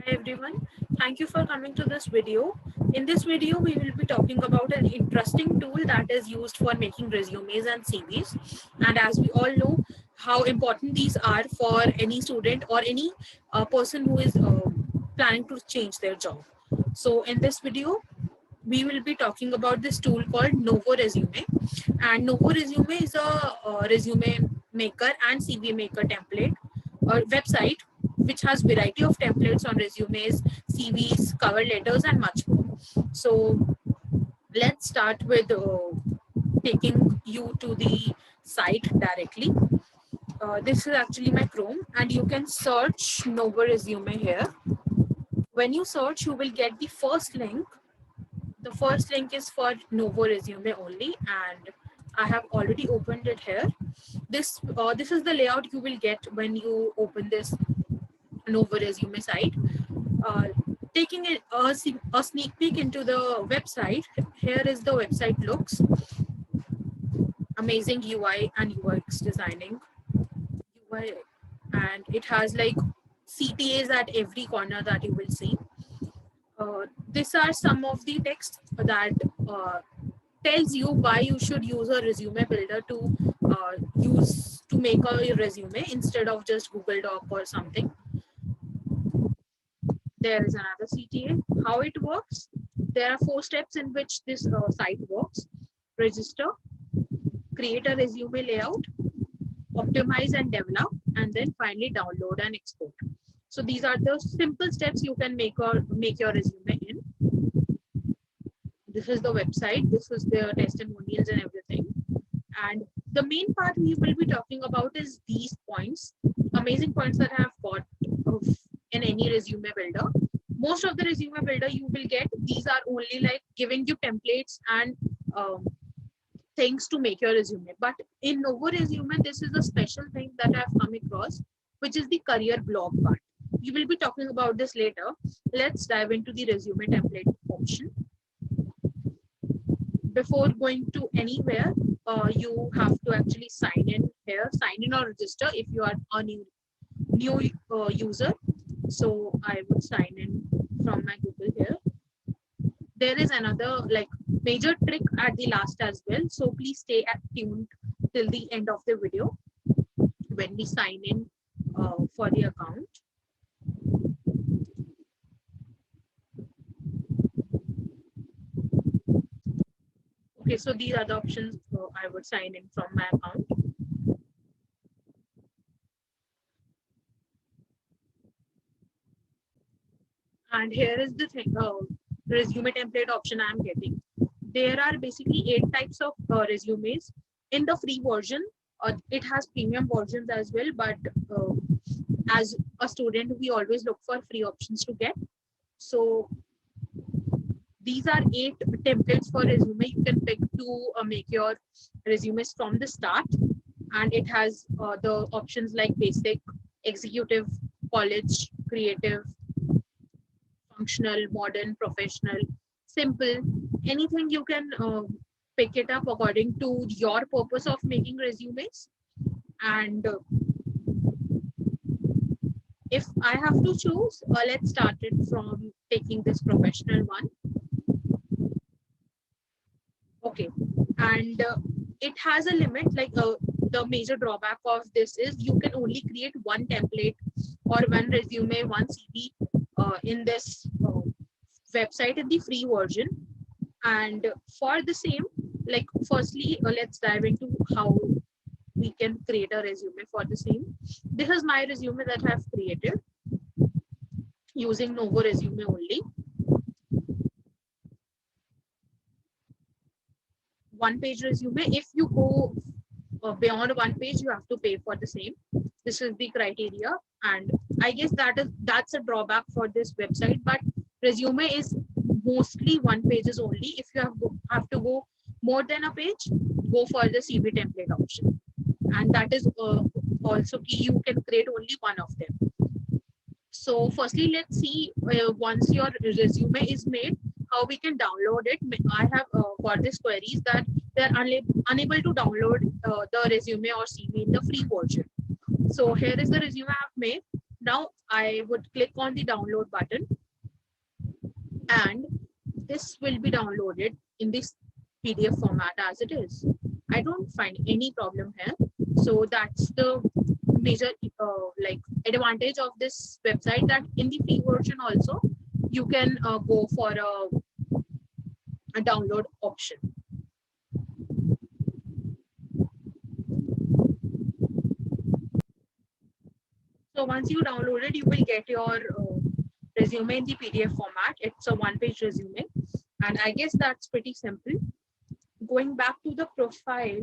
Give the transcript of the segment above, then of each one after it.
Hi everyone, thank you for coming to this video. In this video, we will be talking about an interesting tool that is used for making resumes and CVs. And as we all know, how important these are for any student or any person who is planning to change their job. So in this video, we will be talking about this tool called Novo Resume. And Novo Resume is a resume maker and CV maker template or website which has variety of templates on resumes, CVs, cover letters, and much more. So let's start with taking you to the site directly. This is actually my Chrome, and you can search Novo Resume here. When you search, you will get the first link. The first link is for Novo Resume only, and I have already opened it here. This is the layout you will get when you open this Novo Resume site. Uh, Taking a sneak peek into the website, here is the website looks. Amazing UI and UX designing. UI, and it has like CTAs at every corner that you will see. These are some of the text that tells you why you should use a resume builder to use to make a resume instead of just Google Doc or something. There is another CTA. How it works? There are 4 steps in which this site works: register, create a resume layout, optimize and develop, and then finally download and export. So these are the simple steps you can make your resume in. This is the website. This is the testimonials and everything. And the main part we will be talking about is these points, amazing points that I have got in any resume builder. Most of the resume builder you will get, these are only like giving you templates and things to make your resume. But in Novo Resume, this is a special thing that I've come across, which is the career blog part. We will be talking about this later. Let's dive into the resume template option. Before going to anywhere, you have to actually sign in here, sign in or register if you are a new user. So I would sign in from my Google here. There is another like major trick at the last as well. So please stay tuned till the end of the video when we sign in for the account. Okay, so these are the options I would sign in from my account. And here is the thing, resume template option I'm getting. There are basically 8 types of resumes. In the free version, it has premium versions as well, but as a student, we always look for free options to get. So these are 8 templates for resume. You can pick to make your resumes from the start. And it has the options like basic, executive, college, creative, functional, modern, professional, simple, anything you can pick it up according to your purpose of making resumes. And if I have to choose, let's start it from taking this professional one. Okay, and it has a limit. Like the major drawback of this is you can only create one template or one resume, one CV in this website in the free version. And for the same, like firstly, let's dive into how we can create a resume for the same. This is my resume that I've created using Novo Resume only. One page resume. If you go beyond one page, you have to pay for the same. This is the criteria, and I guess that's a drawback for this website. But resume is mostly one pages only. If you have to go more than a page, go for the CV template option, and that is also key. You can create only one of them. So firstly, let's see once your resume is made, how we can download it. I have got these queries that they're unable to download the resume or CV in the free version. So here is the resume I've made. Now I would click on the download button, and this will be downloaded in this PDF format as it is. I don't find any problem here. So that's the major like advantage of this website, that in the free version also you can go for a download option. So once you download it, you will get your resume in the PDF format. It's a one-page resume, and I guess that's pretty simple. Going back to the profile,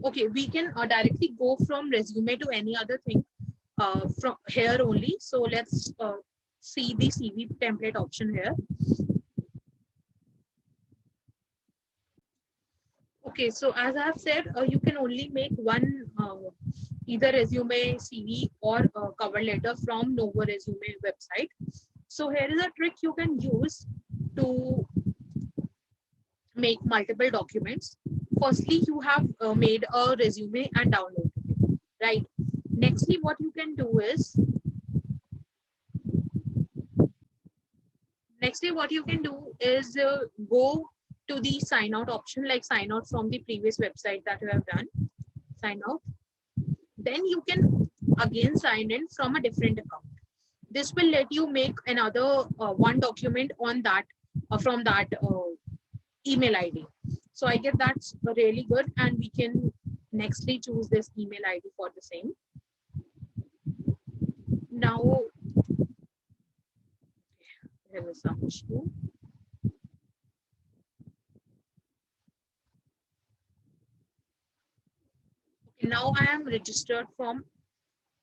okay, we can directly go from resume to any other thing from here only. So let's see the CV template option here. Okay, so as I have said, you can only make one either resume, CV, or cover letter from Novo Resume website. So here is a trick you can use to make multiple documents. Firstly, you have made a resume and downloaded it, right? Nextly, what you can do is, go to the sign out option, like sign out from the previous website that you have done, sign out. Then you can again sign in from a different account. This will let you make another one document on that from that email ID. So I guess that's really good, and we can nextly choose this email ID for the same. Now there is some issue. Okay, now I am registered from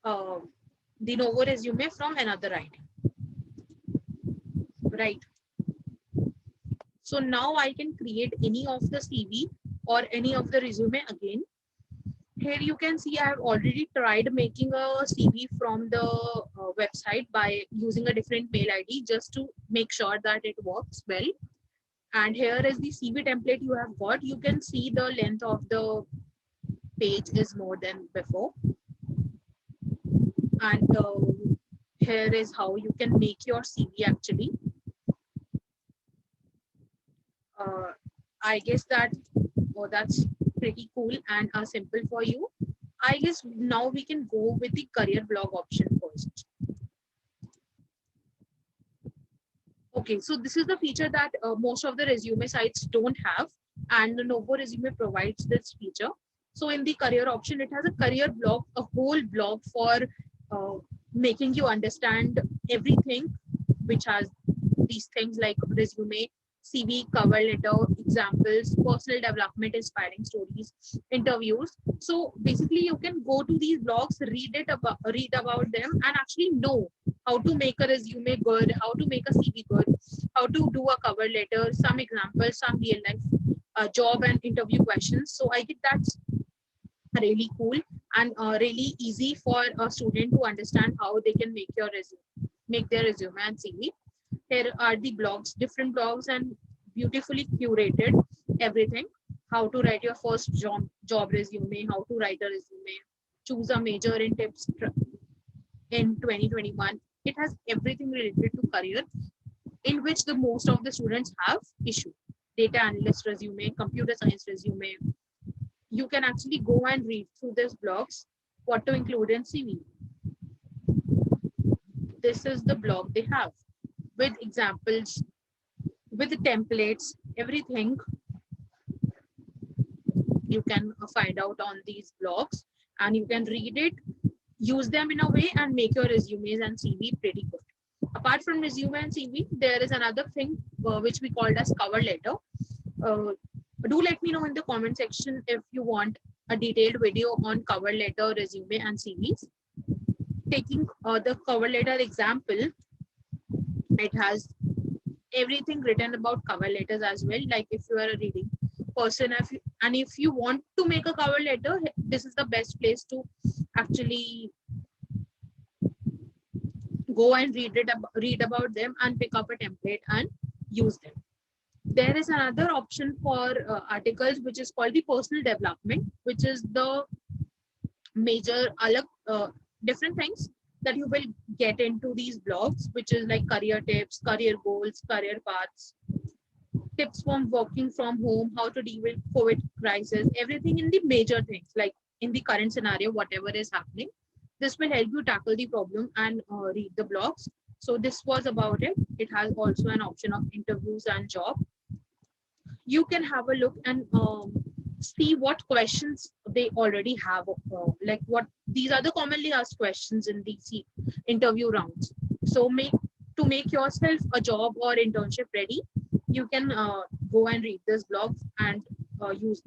the Novo Resume from another ID, right? So now I can create any of the CV or any of the resume again. Here you can see I have already tried making a CV from the website by using a different mail ID just to make sure that it works well. And here is the CV template you have got. You can see the length of the page is more than before. And here is how you can make your CV actually. I guess that that's pretty cool and simple for you. I guess now we can go with the career blog option first. Okay, so this is the feature that most of the resume sites don't have, and the Novo Resume provides this feature. So in the career option, it has a career blog, a whole blog for making you understand everything, which has these things like resume, CV, cover letter, examples, personal development, inspiring stories, interviews. So basically, you can go to these blogs, read about them, and actually know how to make a resume good, how to make a CV good, how to do a cover letter, some examples, some real life job and interview questions. So I think that's really cool and really easy for a student to understand how they can make their resume and CV. Here are the blogs, different blogs, and beautifully curated everything. How to write your first job resume, how to write a resume, choose a major in tips in 2021. It has everything related to career, in which the most of the students have issue. Data analyst resume, computer science resume. You can actually go and read through these blogs, what to include in CV. This is the blog they have with examples, with templates, everything you can find out on these blogs, and you can read it, use them in a way, and make your resumes and CV pretty good. Apart from resume and CV, there is another thing which we called as cover letter. Do let me know in the comment section if you want a detailed video on cover letter, resume, and CVs. Taking the cover letter example, it has everything written about cover letters as well. Like if you are a reading person, if you want to make a cover letter, this is the best place to actually go and read about them and pick up a template and use them. There is another option for articles which is called the personal development, which is the major different things that you will get into these blogs, which is like career tips, career goals, career paths, tips from working from home, how to deal with COVID crisis, everything in the major things, like in the current scenario, whatever is happening. This will help you tackle the problem and read the blogs. So this was about it. It has also an option of interviews and job. You can have a look and see what questions they already have, like what these are the commonly asked questions in these interview rounds. So make yourself a job or internship ready, you can go and read this blogs and use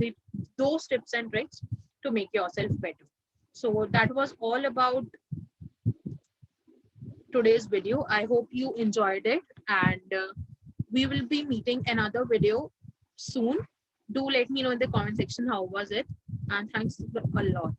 those tips and tricks to make yourself better. So that was all about today's video. I hope you enjoyed it, and we will be meeting another video soon. Do let me know in the comment section how was it, and thanks a lot.